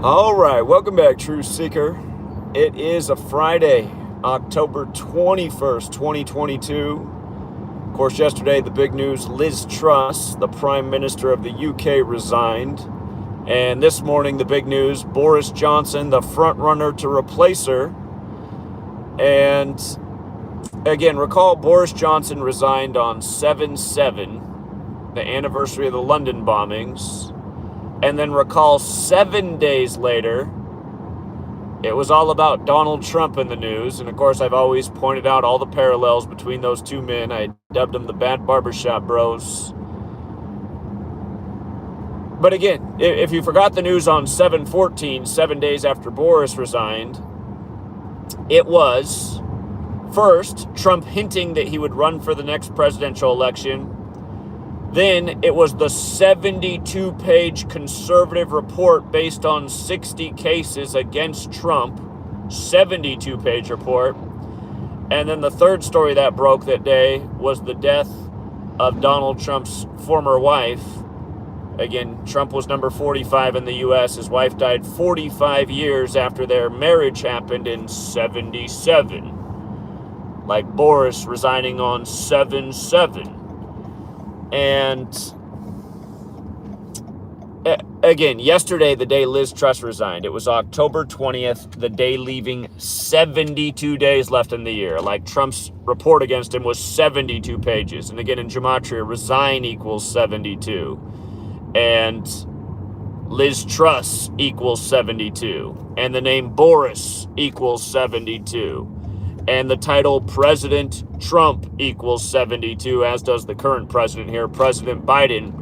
All right, welcome back, Truth Seeker. It is a Friday, October 21st, 2022. Of course, yesterday, the big news, Liz Truss, the Prime Minister of the UK, resigned. And this morning, the big news, Boris Johnson, the front runner to replace her. And again, recall Boris Johnson resigned on 7/7, the anniversary of the London bombings. And then recall 7 days later, it was all about Donald Trump in the news. And of course, I've always pointed out all the parallels between those two men. I dubbed them the bad Barbershop bros. But again, if you forgot the news on 7/14, 7 days after Boris resigned, it was first Trump hinting that he would run for the next presidential election. Then it was the 72-page conservative report based on 60 cases against Trump, 72-page report. And then the third story that broke that day was the death of Donald Trump's former wife. Again, Trump was number 45 in the U.S. His wife died 45 years after their marriage happened in 77. Like Boris resigning on 7/7. And again, yesterday, the day Liz Truss resigned, it was October 20th, the day leaving 72 days left in the year. Like Trump's report against him was 72 pages. And again, in Gematria, resign equals 72. And Liz Truss equals 72. And the name Boris equals 72. And the title President Trump equals 72, as does the current president here, President Biden.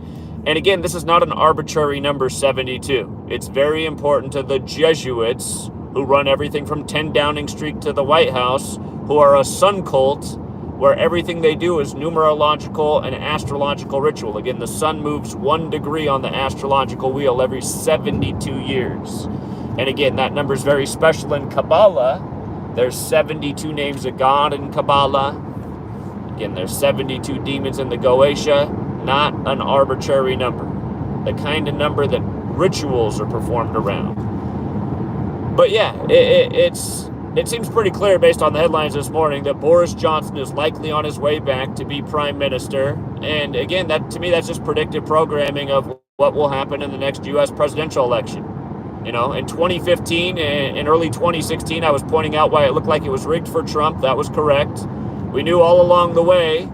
And again, this is not an arbitrary number, 72. It's very important to the Jesuits who run everything from 10 Downing Street to the White House, who are a sun cult where everything they do is numerological and astrological ritual. Again, the sun moves 1 degree on the astrological wheel every 72 years. And again, that number is very special in Kabbalah. There's 72 names of God in Kabbalah. Again, there's 72 demons in the Goetia. Not an arbitrary number. The kind of number that rituals are performed around. But yeah, it seems pretty clear based on the headlines this morning that Boris Johnson is likely on his way back to be prime minister. And again, that to me, that's just predictive programming of what will happen in the next U.S. presidential election. You know, in 2015 and early 2016, I was pointing out why it looked like it was rigged for Trump. That was correct. We knew all along the way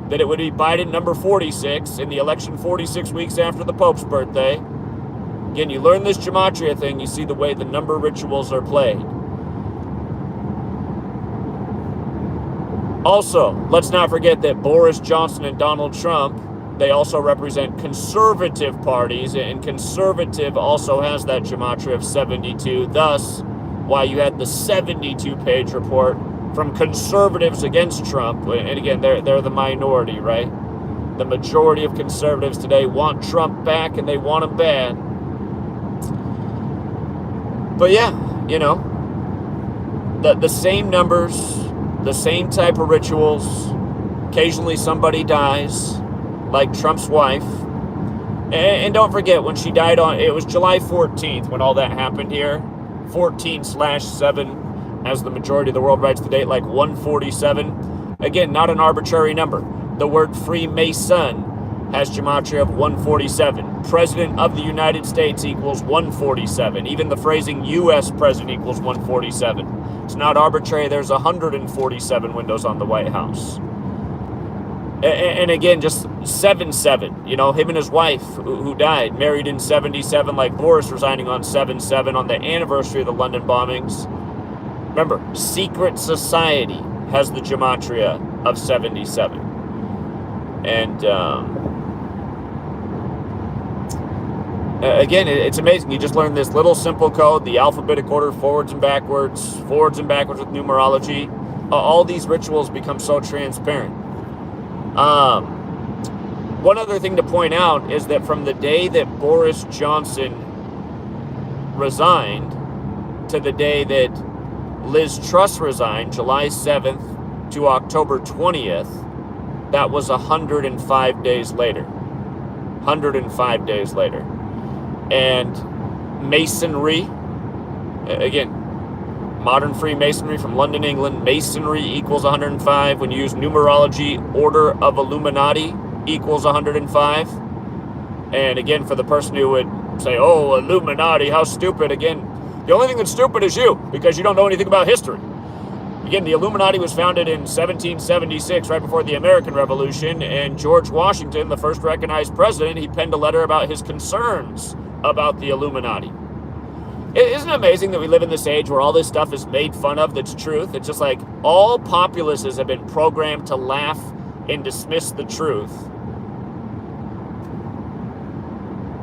that it would be Biden number 46 in the election 46 weeks after the Pope's birthday. Again, you learn this Gematria thing, you see the way the number rituals are played. Also, let's not forget that Boris Johnson and Donald Trump, they also represent conservative parties, and conservative also has that gematria of 72. Thus, why you had the 72-page report from conservatives against Trump. And again, they're the minority, right? The majority of conservatives today want Trump back, and they want him bad. But yeah, you know, the same numbers, the same type of rituals. Occasionally somebody dies, like Trump's wife. And don't forget, when she died it was July 14th when all that happened here. 14/7, as the majority of the world writes the date, like 147. Again, not an arbitrary number. The word Freemason has gematria of 147. President of the United States equals 147. Even the phrasing U.S. President equals 147. It's not arbitrary. There's 147 windows on the White House. And again, just 7/7, you know, him and his wife who died, married in 77, like Boris resigning on 7/7 on the anniversary of the London bombings. Remember, secret society has the gematria of 77. And again, it's amazing. You just learn this little simple code, the alphabetic order, forwards and backwards with numerology. All these rituals become so transparent. One other thing to point out is that from the day that Boris Johnson resigned to the day that Liz Truss resigned, July 7th to October 20th, that was 105 days later. 105 days later. And Masonry Again, modern Freemasonry from London, England, Masonry equals 105. When you use numerology, Order of Illuminati equals 105. And again, for the person who would say, oh, Illuminati, how stupid. Again, the only thing that's stupid is you, because you don't know anything about history. Again, the Illuminati was founded in 1776, right before the American Revolution, and George Washington, the first recognized president, he penned a letter about his concerns about the Illuminati. Isn't it amazing that we live in this age where all this stuff is made fun of that's truth? It's just like all populaces have been programmed to laugh and dismiss the truth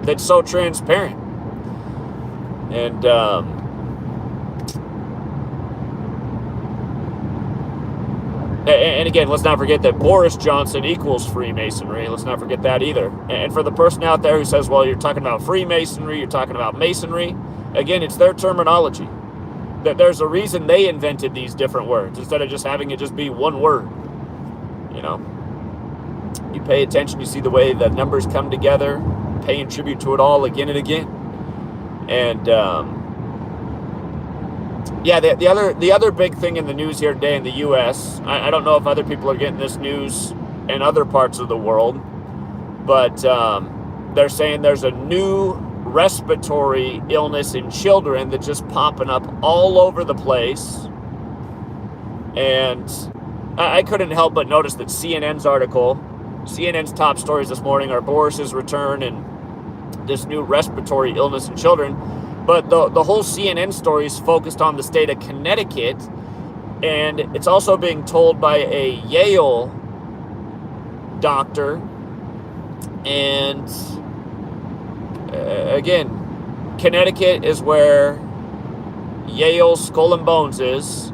that's so transparent. And again, let's not forget that Boris Johnson equals Freemasonry. Let's not forget that either. And for the person out there who says, well, you're talking about Freemasonry, you're talking about Masonry, again, it's their terminology. That there's a reason they invented these different words instead of just having it just be one word. You know, you pay attention, you see the way the numbers come together, paying tribute to it all again and again. And yeah, the other big thing in the news here today in the U.S., I don't know if other people are getting this news in other parts of the world, but they're saying there's a new respiratory illness in children that's just popping up all over the place. And I couldn't help but notice that CNN's top stories this morning are Boris's return and this new respiratory illness in children. But the whole CNN story is focused on the state of Connecticut, and it's also being told by a Yale doctor. And again, Connecticut is where Yale's Skull and Bones is.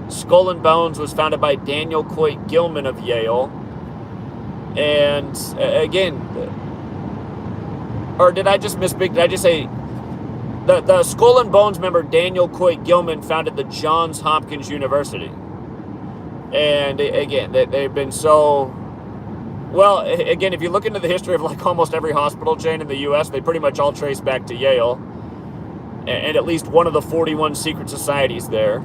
Skull and Bones was founded by Daniel Coit Gilman of Yale. And again, or did I just misspeak? Did I just say the Skull and Bones member Daniel Coit Gilman founded the Johns Hopkins University? And again, they've been so, well, again, if you look into the history of like almost every hospital chain in the U.S., they pretty much all trace back to Yale and at least one of the 41 secret societies there.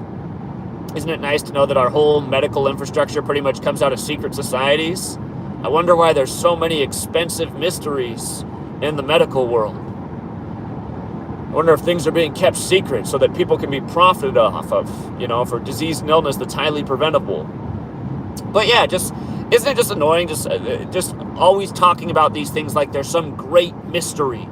Isn't it nice to know that our whole medical infrastructure pretty much comes out of secret societies? I wonder why there's so many expensive mysteries in the medical world. I wonder if things are being kept secret so that people can be profited off of, you know, for disease and illness that's highly preventable. But yeah, just isn't it just annoying, just always talking about these things like there's some great mystery?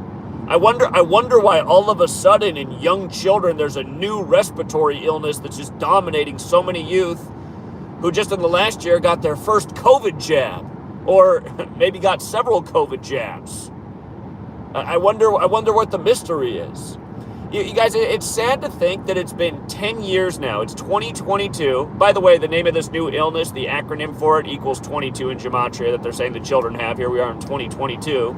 I wonder why all of a sudden in young children there's a new respiratory illness that's just dominating so many youth who just in the last year got their first COVID jab, or maybe got several COVID jabs. I wonder what the mystery is. You guys, it's sad to think that it's been 10 years now. It's 2022. By the way, the name of this new illness, the acronym for it, equals 22 in Gematria that they're saying the children have. Here we are in 2022.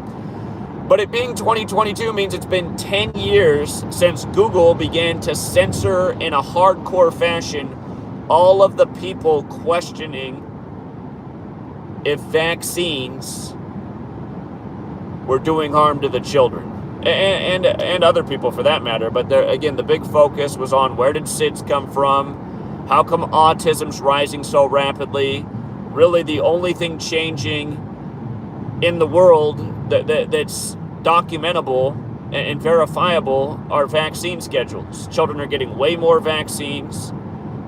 But it being 2022 means it's been 10 years since Google began to censor in a hardcore fashion all of the people questioning if vaccines were doing harm to the children and other people for that matter. But there, again, the big focus was on where did SIDS come from? How come autism's rising so rapidly? Really, the only thing changing in the world that's documentable and verifiable are vaccine schedules. Children are getting way more vaccines.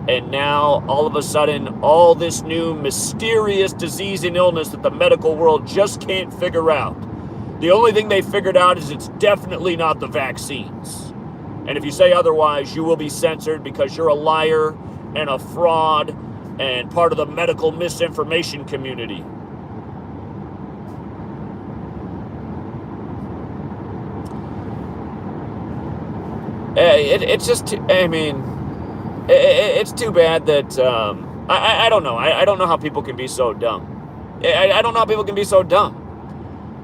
And now, all of a sudden, all this new mysterious disease and illness that the medical world just can't figure out. The only thing they figured out is it's definitely not the vaccines. And if you say otherwise, you will be censored because you're a liar and a fraud and part of the medical misinformation community. It's just, I mean, it's too bad that, I don't know. I don't know how people can be so dumb. I don't know how people can be so dumb.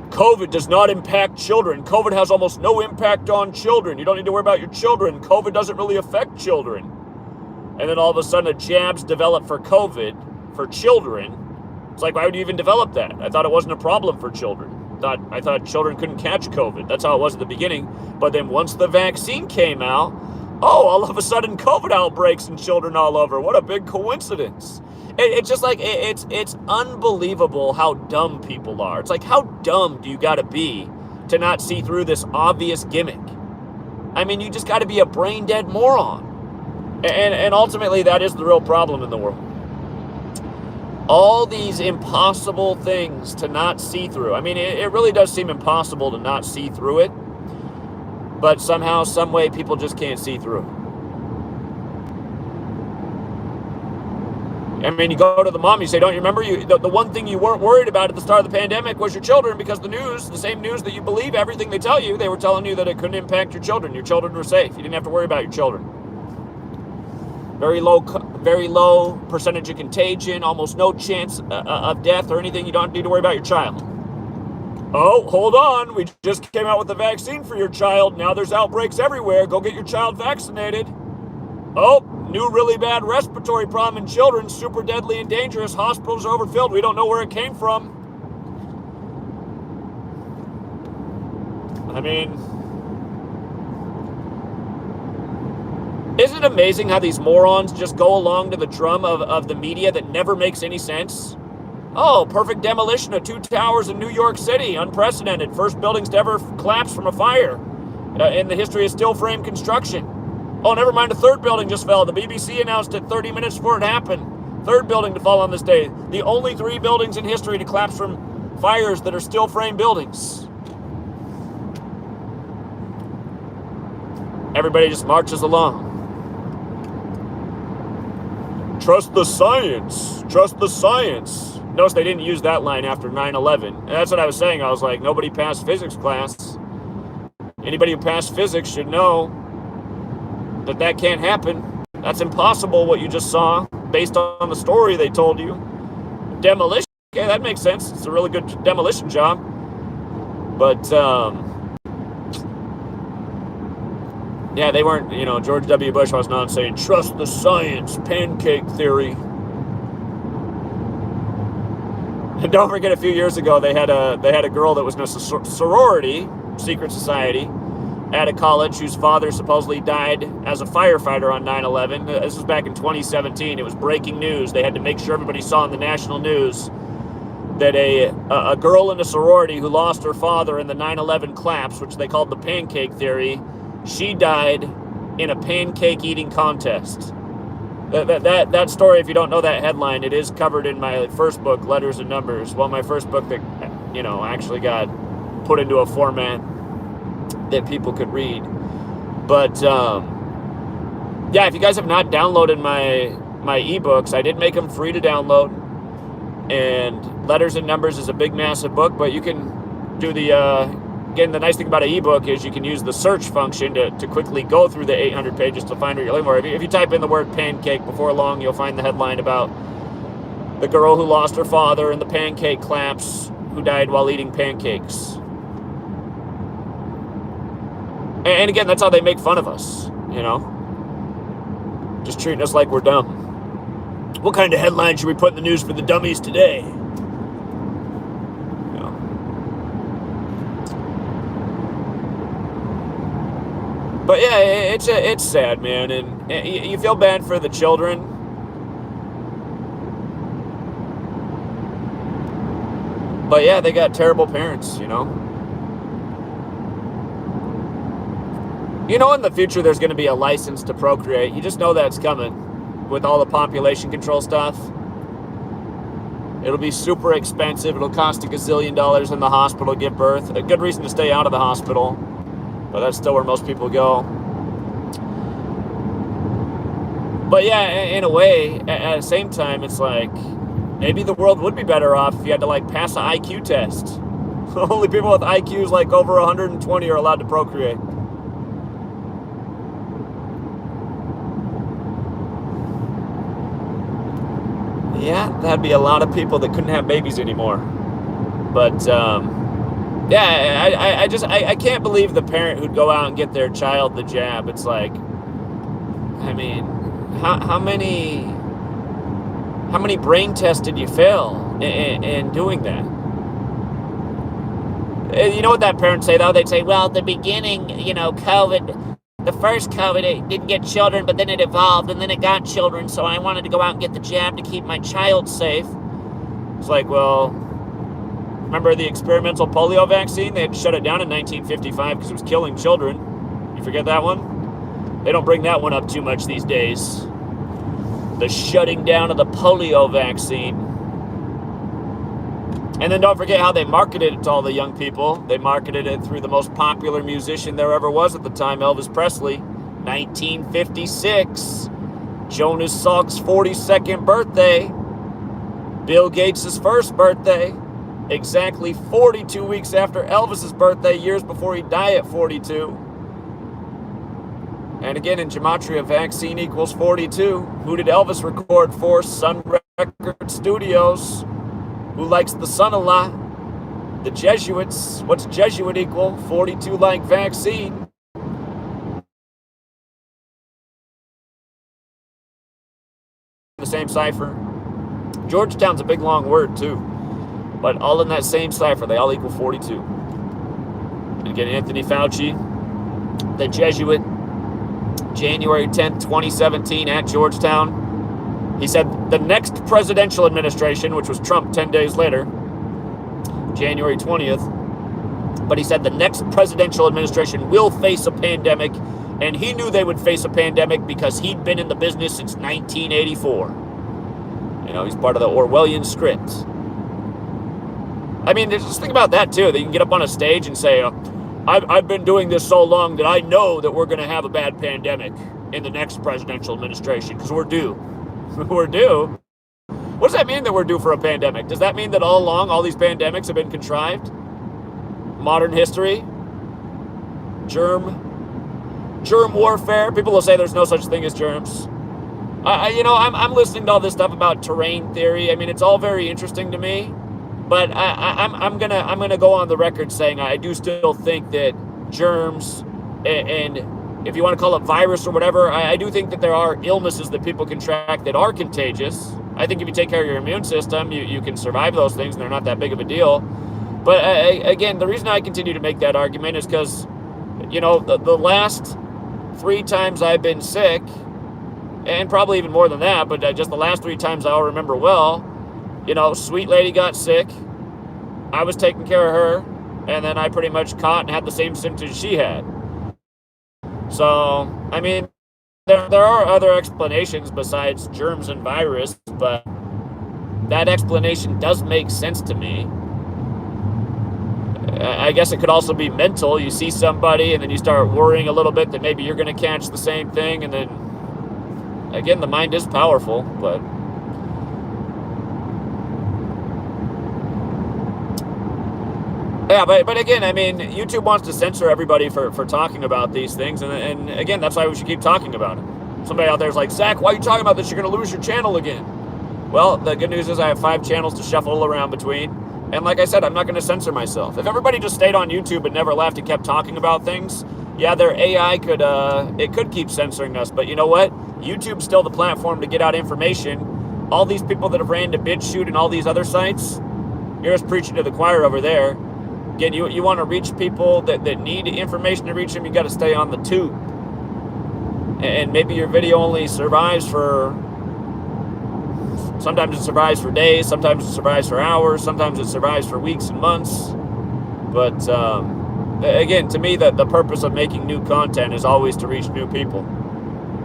COVID does not impact children. COVID has almost no impact on children. You don't need to worry about your children. COVID doesn't really affect children. And then all of a sudden a jab's developed for COVID for children. It's like, why would you even develop that? I thought it wasn't a problem for children. I thought children couldn't catch COVID. That's how it was at the beginning. But then once the vaccine came out, Oh, all of a sudden COVID outbreaks in children all over. What a big coincidence. It's just like, it's unbelievable how dumb people are. It's like, how dumb do you got to be to not see through this obvious gimmick? I mean, you just got to be a brain dead moron. And ultimately, that is the real problem in the world. All these impossible things to not see through. I mean, it really does seem impossible to not see through it. But somehow, some way, people just can't see through it. I mean, you go to the mom, you say, don't you remember? The one thing you weren't worried about at the start of the pandemic was your children, because the news, the same news that you believe everything they tell you, they were telling you that it couldn't impact your children. Your children were safe. You didn't have to worry about your children. Very low percentage of contagion, almost no chance of death or anything. You don't need to worry about your child. Oh, hold on. We just came out with the vaccine for your child. Now there's outbreaks everywhere. Go get your child vaccinated. Oh, new really bad respiratory problem in children. Super deadly and dangerous. Hospitals are overfilled. We don't know where it came from. I mean, isn't it amazing how these morons just go along to the drum of the media that never makes any sense? Oh, perfect demolition of 2 towers in New York City. Unprecedented. First buildings to ever collapse from a fire in the history of steel frame construction. Oh, never mind, a third building just fell. The BBC announced it 30 minutes before it happened. Third building to fall on this day. The only 3 buildings in history to collapse from fires that are steel frame buildings. Everybody just marches along. Trust the science. Trust the science. Notice they didn't use that line after 9/11. And that's what I was saying. I was like, nobody passed physics class. Anybody who passed physics should know that that can't happen. That's impossible, what you just saw, based on the story they told you. Demolition, okay, that makes sense. It's a really good demolition job. But, yeah, they weren't, George W. Bush was not saying, trust the science, pancake theory. And don't forget, a few years ago, they had a girl that was in a sorority, secret society, at a college whose father supposedly died as a firefighter on 9/11. This was back in 2017. It was breaking news. They had to make sure everybody saw in the national news that a girl in a sorority who lost her father in the 9/11 collapse, which they called the pancake theory, she died in a pancake eating contest. That story, if you don't know that headline, it is covered in my first book, Letters and Numbers. Well, my first book that, actually got put into a format that people could read. But, yeah, if you guys have not downloaded my ebooks, I did make them free to download. And Letters and Numbers is a big, massive book, but you can do again, the nice thing about an ebook is you can use the search function to quickly go through the 800 pages to find what you're looking for. If you type in the word pancake, before long, you'll find the headline about the girl who lost her father in the pancake collapse, who died while eating pancakes. And again, that's how they make fun of us, just treating us like we're dumb. What kind of headline should we put in the news for the dummies today? But yeah, it's sad, man, and you feel bad for the children. But yeah, they got terrible parents, in the future there's going to be a license to procreate. You just know that's coming with all the population control stuff. It'll be super expensive. It'll cost $1 gazillion in the hospital to give birth. A good reason to stay out of the hospital. But that's still where most people go. But yeah, in a way, at the same time, it's like, maybe the world would be better off if you had to, pass an IQ test. Only people with IQs, over 120 are allowed to procreate. Yeah, that'd be a lot of people that couldn't have babies anymore. But, yeah, I can't believe the parent who'd go out and get their child the jab. It's like, I mean, how many brain tests did you fail in doing that? You know what that parent say, though? They'd say, well, at the beginning, COVID the first COVID, it didn't get children, but then it evolved, and then it got children, so I wanted to go out and get the jab to keep my child safe. It's like, well, remember the experimental polio vaccine? They had to shut it down in 1955 because it was killing children. You forget that one? They don't bring that one up too much these days. The shutting down of the polio vaccine. And then don't forget how they marketed it to all the young people. They marketed it through the most popular musician there ever was at the time, Elvis Presley. 1956. Jonas Salk's 42nd birthday. Bill Gates' first birthday. Exactly 42 weeks after Elvis's birthday, years before he died at 42. And again, in Gematria, vaccine equals 42. Who did Elvis record for? Sun Record Studios. Who likes the sun a lot? The Jesuits. What's Jesuit equal? 42 like vaccine. The same cipher. Georgetown's a big long word too. But all in that same cipher, they all equal 42. And again, Anthony Fauci, the Jesuit, January 10th, 2017 at Georgetown. He said the next presidential administration, which was Trump 10 days later, January 20th, but he said the next presidential administration will face a pandemic, and he knew they would face a pandemic because he'd been in the business since 1984. You know, he's part of the Orwellian script. I mean, just think about that too, that you can get up on a stage and say, I've been doing this so long that I know that we're going to have a bad pandemic in the next presidential administration because we're due. We're due? What does that mean that we're due for a pandemic? Does that mean that all along all these pandemics have been contrived? Modern history? Germ warfare? People will say there's no such thing as germs. I'm listening to all this stuff about terrain theory. I mean, it's all very interesting to me, but I'm gonna go on the record saying I do still think that germs and if you want to call it virus or whatever, I do think that there are illnesses that people contract that are contagious. I think if you take care of your immune system, you can survive those things and they're not that big of a deal. But again, the reason I continue to make that argument is because, you know, the last 3 times I've been sick, and probably even more than that, but just the last 3 times I'll remember well, you know, sweet lady got sick, I was taking care of her, and then I pretty much caught and had the same symptoms she had. So, I mean, there are other explanations besides germs and virus, but that explanation does make sense to me. I guess it could also be mental. You see somebody and then you start worrying a little bit that maybe you're going to catch the same thing, and then, again, the mind is powerful, but... Yeah, but again, I mean, YouTube wants to censor everybody for talking about these things, and again, that's why we should keep talking about it. Somebody out there is like, Zach, why are you talking about this? You're going to lose your channel again. Well, the good news is I have 5 channels to shuffle around between, and like I said, I'm not going to censor myself. If everybody just stayed on YouTube and never left and kept talking about things, yeah, their AI could keep censoring us, but you know what? YouTube's still the platform to get out information. All these people that have ran to BitChute and all these other sites, you're just preaching to the choir over there. Again, you want to reach people that need information to reach them, you got to stay on the tube. And maybe your video only survives for, sometimes it survives for days, sometimes it survives for hours, sometimes it survives for weeks and months. But again, to me, the purpose of making new content is always to reach new people.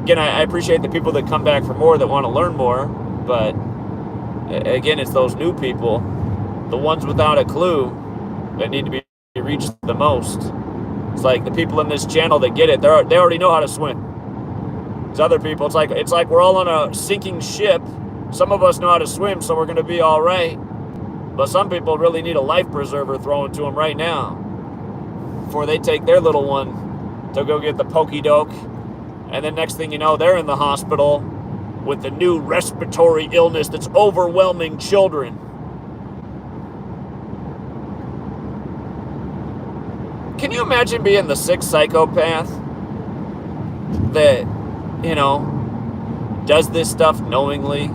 Again, I appreciate the people that come back for more, that want to learn more, but again, it's those new people, the ones without a clue, that need to be reached the most. It's like the people in this channel that get it, they already know how to swim. It's other people, it's like we're all on a sinking ship. Some of us know how to swim, so we're going to be all right. But some people really need a life preserver thrown to them right now before they take their little one to go get the pokey doke. And then next thing you know, they're in the hospital with the new respiratory illness that's overwhelming children. Can you imagine being the sick psychopath that, you know, does this stuff knowingly,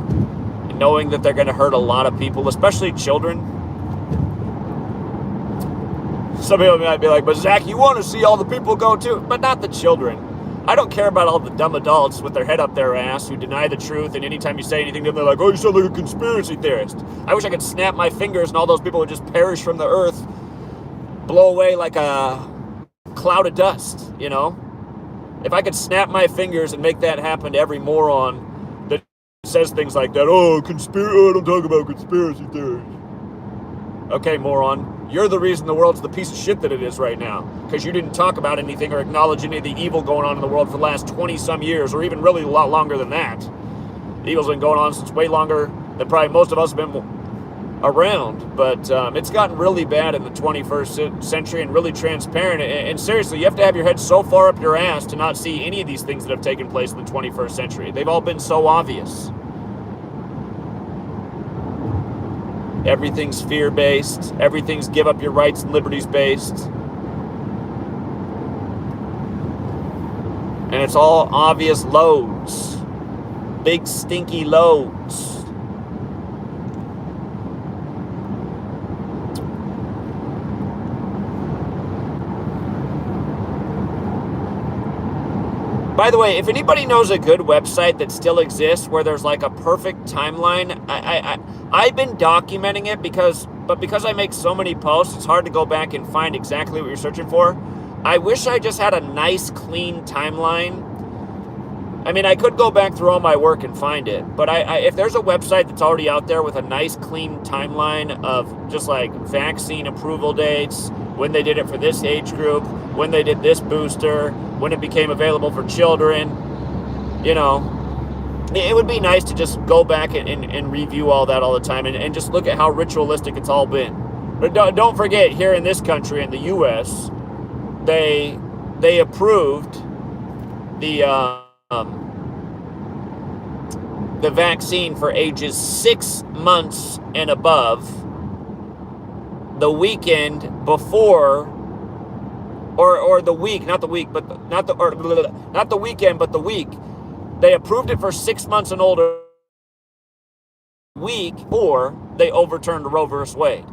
knowing that they're going to hurt a lot of people, especially children? Some people might be like, but Zach, you want to see all the people go too, but not the children. I don't care about all the dumb adults with their head up their ass who deny the truth, and anytime you say anything to them, they're like, oh, you sound like a conspiracy theorist. I wish I could snap my fingers and all those people would just perish from the earth, blow away like a cloud of dust, you know? If I could snap my fingers and make that happen to every moron that says things like that, oh, don't talk about conspiracy theories. Okay, moron. You're the reason the world's the piece of shit that it is right now, because you didn't talk about anything or acknowledge any of the evil going on in the world for the last 20-some years, or even really a lot longer than that. The evil's been going on since way longer than probably most of us have been around, but it's gotten really bad in the 21st century and really transparent, and seriously, you have to have your head so far up your ass to not see any of these things that have taken place in the 21st century. They've all been so obvious. Everything's fear-based. Everything's give up your rights and liberties-based. And it's all obvious loads. Big, stinky loads. By the way, if anybody knows a good website that still exists where there's like a perfect timeline, I've been documenting it because I make so many posts, it's hard to go back and find exactly what you're searching for. I wish I just had a nice, clean timeline. I mean, I could go back through all my work and find it, but if there's a website that's already out there with a nice, clean timeline of just like vaccine approval dates, when they did it for this age group, when they did this booster, when it became available for children, you know, it would be nice to just go back and review all that all the time and just look at how ritualistic it's all been. But don't forget, here in this country, in the U.S., they approved the vaccine for ages 6 months and above the weekend before, or the week, not the week, but not the weekend, but the week. They approved it for 6 months and older week, or they overturned Roe versus Wade.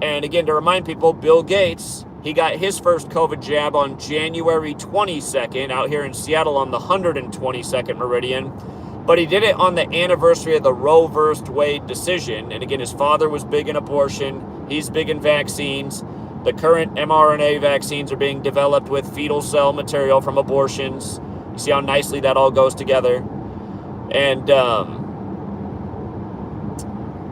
And again, to remind people, Bill Gates, he got his first COVID jab on January 22nd out here in Seattle on the 122nd meridian. But he did it on the anniversary of the Roe versus Wade decision. And again, his father was big in abortion. He's big in vaccines. The current mRNA vaccines are being developed with fetal cell material from abortions. You see how nicely that all goes together. And,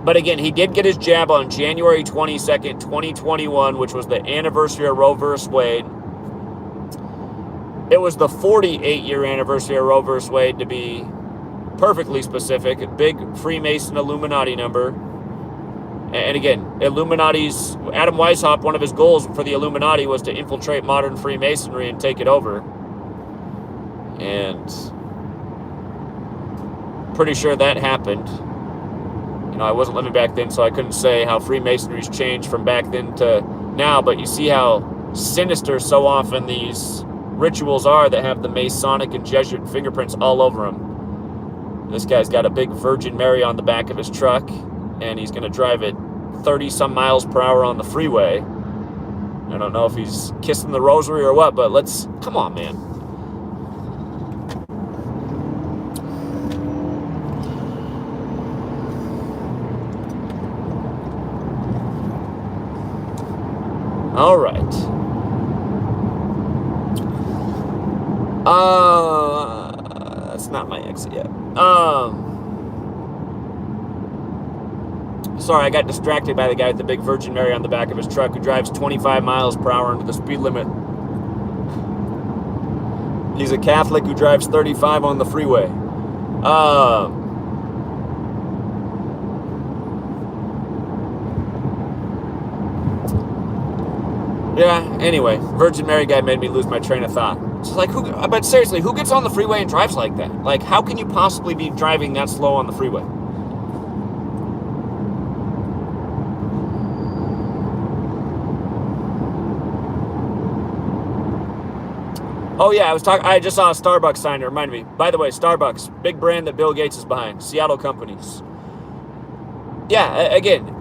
but again, he did get his jab on January 22nd, 2021, which was the anniversary of Roe versus Wade. It was the 48-year anniversary of Roe versus Wade, to be perfectly specific. A big Freemason Illuminati number. And again, Illuminati's, Adam Weishaupt, one of his goals for the Illuminati was to infiltrate modern Freemasonry and take it over. And pretty sure that happened. You know, I wasn't living back then, so I couldn't say how Freemasonry's changed from back then to now, but you see how sinister so often these rituals are that have the Masonic and Jesuit fingerprints all over them. This guy's got a big Virgin Mary on the back of his truck, and he's going to drive it 30-some miles per hour on the freeway. I don't know if he's kissing the rosary or what, but come on, man. All right. That's not my exit yet. Sorry, I got distracted by the guy with the big Virgin Mary on the back of his truck who drives 25 miles per hour into the speed limit. He's a Catholic who drives 35 on the freeway. Yeah, anyway, Virgin Mary guy made me lose my train of thought. It's like, but seriously, who gets on the freeway and drives like that? Like, how can you possibly be driving that slow on the freeway? Oh yeah, I just saw a Starbucks sign that reminded me. By the way, Starbucks, big brand that Bill Gates is behind. Seattle companies. Yeah, again,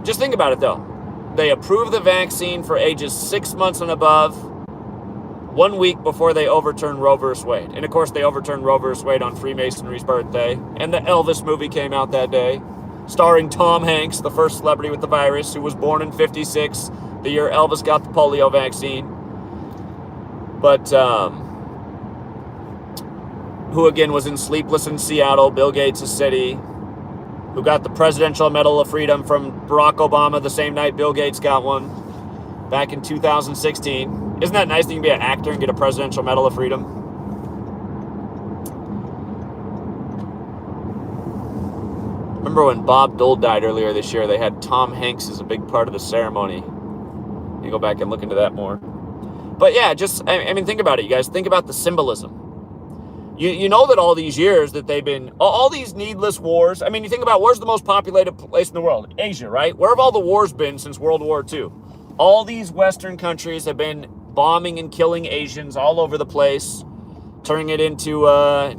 just think about it though. They approve the vaccine for ages 6 months and above 1 week before they overturned Roe vs. Wade. And of course, they overturned Roe vs. Wade on Freemasonry's birthday. And the Elvis movie came out that day, starring Tom Hanks, the first celebrity with the virus, who was born in 1956, the year Elvis got the polio vaccine. But, who again was in Sleepless in Seattle, Bill Gates' city, who got the Presidential Medal of Freedom from Barack Obama the same night Bill Gates got one back in 2016. Isn't that nice that you can be an actor and get a Presidential Medal of Freedom? Remember when Bob Dole died earlier this year, they had Tom Hanks as a big part of the ceremony. You go back and look into that more. But yeah, just, I mean, think about it, you guys. Think about the symbolism. You know that all these years that they've been, all these needless wars. I mean, you think about where's the most populated place in the world? Asia, right? Where have all the wars been since World War II? All these Western countries have been bombing and killing Asians all over the place, turning it into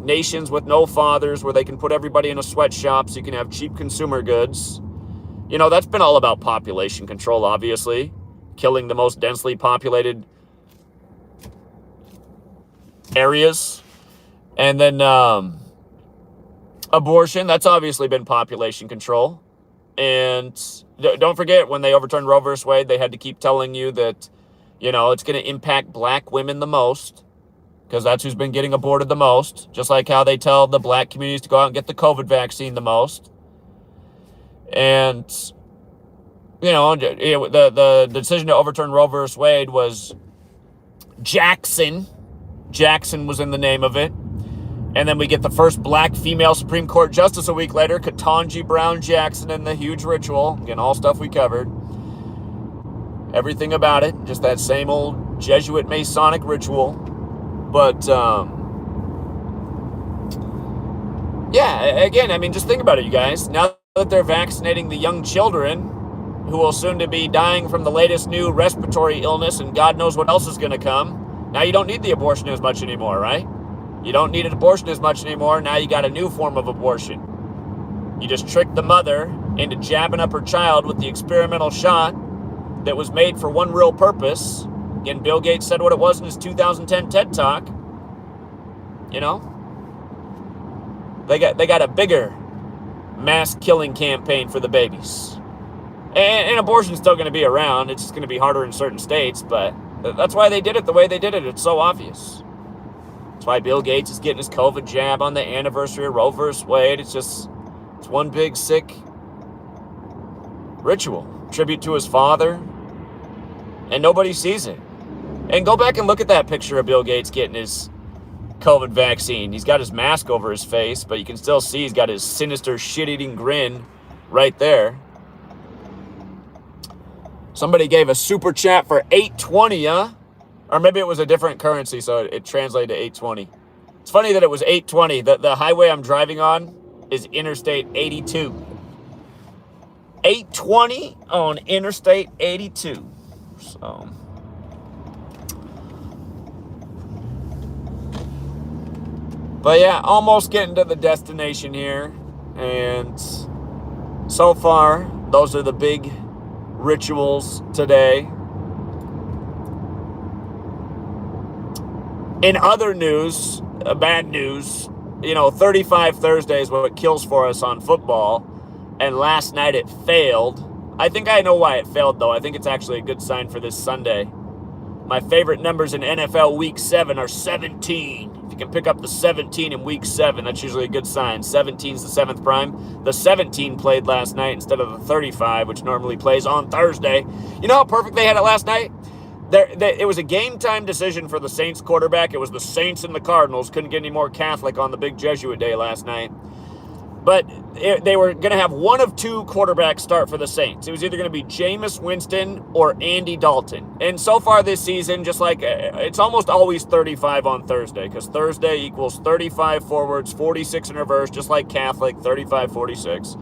nations with no fathers where they can put everybody in a sweatshop so you can have cheap consumer goods. You know, that's been all about population control, obviously. Killing the most densely populated areas. And then abortion, that's obviously been population control. And don't forget, when they overturned Roe vs. Wade, they had to keep telling you that, you know, it's going to impact black women the most, because that's who's been getting aborted the most, just like how they tell the black communities to go out and get the COVID vaccine the most. And, you know, the decision to overturn Roe vs. Wade was Jackson. Jackson was in the name of it. And then we get the first black female Supreme Court justice a week later, Ketanji Brown Jackson, and the huge ritual. Again, all stuff we covered. Everything about it, just that same old Jesuit Masonic ritual. But, yeah, again, I mean, just think about it, you guys. Now that they're vaccinating the young children who will soon to be dying from the latest new respiratory illness and God knows what else is going to come, now you don't need the abortion as much anymore, right? You don't need an abortion as much anymore. Now you got a new form of abortion. You just tricked the mother into jabbing up her child with the experimental shot that was made for one real purpose. Again, Bill Gates said what it was in his 2010 TED Talk. You know? They got a bigger mass killing campaign for the babies. And abortion's still going to be around. It's just going to be harder in certain states, but that's why they did it the way they did it. It's so obvious. That's why Bill Gates is getting his COVID jab on the anniversary of Roe vs. Wade. It's one big sick ritual. Tribute to his father. And nobody sees it. And go back and look at that picture of Bill Gates getting his COVID vaccine. He's got his mask over his face, but you can still see he's got his sinister shit-eating grin right there. Somebody gave a super chat for $8.20, huh? Or maybe it was a different currency, so it translated to $8.20. It's funny that it was $8.20. The highway I'm driving on is Interstate 82. $8.20 on Interstate 82. So, but yeah, almost getting to the destination here. And so far, those are the big rituals today. In other news, bad news, you know, 35 Thursday is what kills for us on football. And last night it failed. I think I know why it failed, though. I think it's actually a good sign for this Sunday. My favorite numbers in NFL Week 7 are 17. If you can pick up the 17 in Week 7, that's usually a good sign. 17 is the 7th prime. The 17 played last night instead of the 35, which normally plays on Thursday. You know how perfect they had it last night? It was a game-time decision for the Saints quarterback. It was the Saints and the Cardinals. Couldn't get any more Catholic on the big Jesuit day last night. But they were going to have one of two quarterbacks start for the Saints. It was either going to be Jameis Winston or Andy Dalton. And so far this season, just like it's almost always 35 on Thursday, because Thursday equals 35 forwards, 46 in reverse, just like Catholic, 35-46.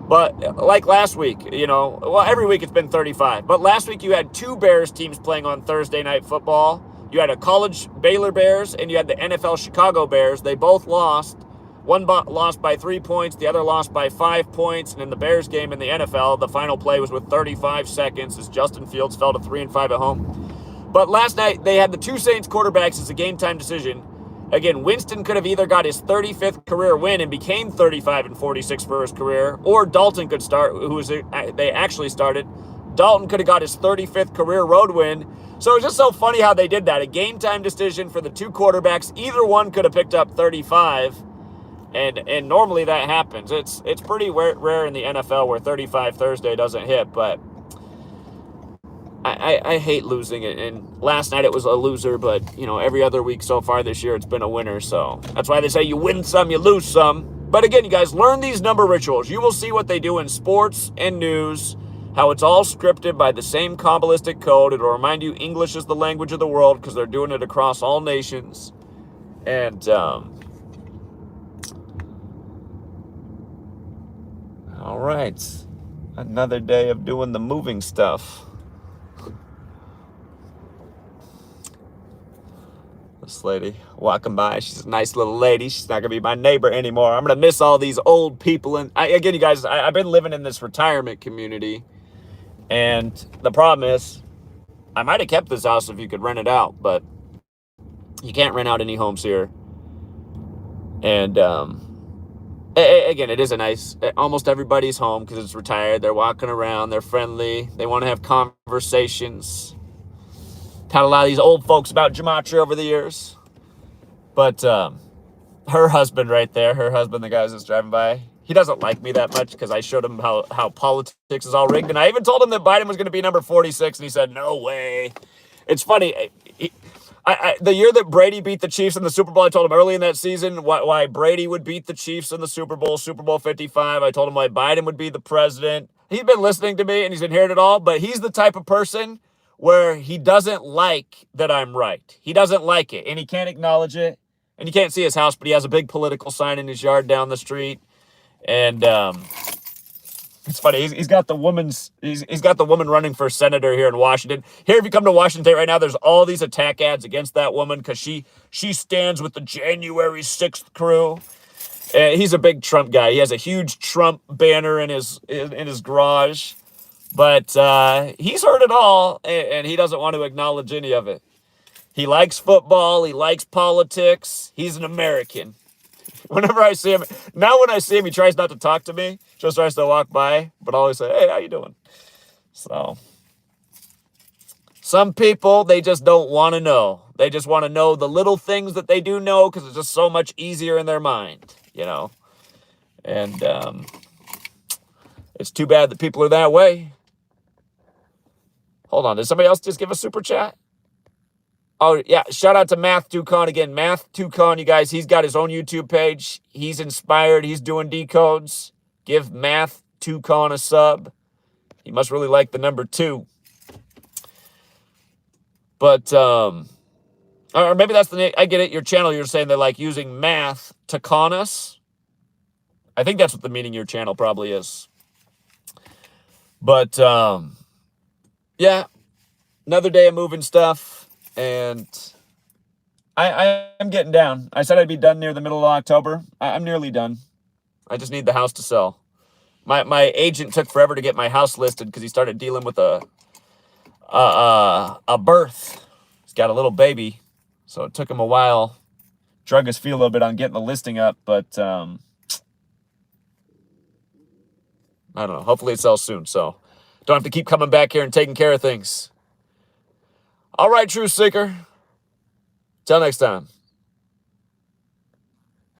But like last week, you know, well, every week it's been 35. But last week you had two Bears teams playing on Thursday Night Football. You had a college Baylor Bears and you had the NFL Chicago Bears. They both lost. One lost by 3 points, the other lost by 5 points. And in the Bears game in the NFL, the final play was with 35 seconds as Justin Fields fell to 3-5 at home. But last night, they had the two Saints quarterbacks as a game-time decision. Again, Winston could have either got his 35th career win and became 35-46 for his career, or Dalton could start, they actually started. Dalton could have got his 35th career road win. So it's just so funny how they did that. A game-time decision for the two quarterbacks. Either one could have picked up 35, and normally that happens. It's pretty rare in the NFL where 35 Thursday doesn't hit, but I hate losing it. And last night it was a loser, but, every other week so far this year it's been a winner. So that's why they say you win some, you lose some. But again, you guys, learn these number rituals. You will see what they do in sports and news, how it's all scripted by the same Kabbalistic code. It'll remind you English is the language of the world because they're doing it across all nations. And, all right. Another day of doing the moving stuff. This lady walking by, she's a nice little lady. She's not going to be my neighbor anymore. I'm going to miss all these old people. And again, you guys, I've been living in this retirement community. And the problem is, I might have kept this house if you could rent it out, but you can't rent out any homes here. And again, it is a nice, almost everybody's home because it's retired. They're walking around. They're friendly. They want to have conversations. Taught a lot of these old folks about gematria over the years. But her husband right there, the guy that's driving by, he doesn't like me that much because I showed him how politics is all rigged. And I even told him that Biden was going to be number 46, and he said, no way. It's funny. The year that Brady beat the Chiefs in the Super Bowl, I told him early in that season why Brady would beat the Chiefs in the Super Bowl 55. I told him why Biden would be the president. He's been listening to me, and he's been hearing it all, but he's the type of person where he doesn't like that I'm right. He doesn't like it, and he can't acknowledge it. And you can't see his house, but he has a big political sign in his yard down the street. And it's funny. He's got the woman running for senator here in Washington. Here, if you come to Washington State right now, there's all these attack ads against that woman because she stands with the January 6th crew. He's a big Trump guy. He has a huge Trump banner in his garage. But he's heard it all, and he doesn't want to acknowledge any of it. He likes football. He likes politics. He's an American. Whenever I see him, now when I see him, he tries not to talk to me. Just tries to walk by, but I always say, hey, how you doing? So some people, they just don't want to know. They just want to know the little things that they do know because it's just so much easier in their mind, And it's too bad that people are that way. Hold on, did somebody else just give a super chat? Oh, yeah, shout out to Math Tucon again. Math Tucon, you guys, he's got his own YouTube page. He's inspired. He's doing decodes. Give Math Tucon a sub. He must really like the number 2. But, or maybe that's the name. I get it. Your channel, you're saying they like using math to con us. I think that's what the meaning of your channel probably is. But, yeah, another day of moving stuff. And I am getting down. I said I'd be done near the middle of October. I'm nearly done. I just need the house to sell. My agent took forever to get my house listed because he started dealing with a birth. He's got a little baby, so it took him a while. Drug his feet a little bit on getting the listing up, but I don't know. Hopefully it sells soon, so don't have to keep coming back here and taking care of things. All right, Truth Seeker. Till next time.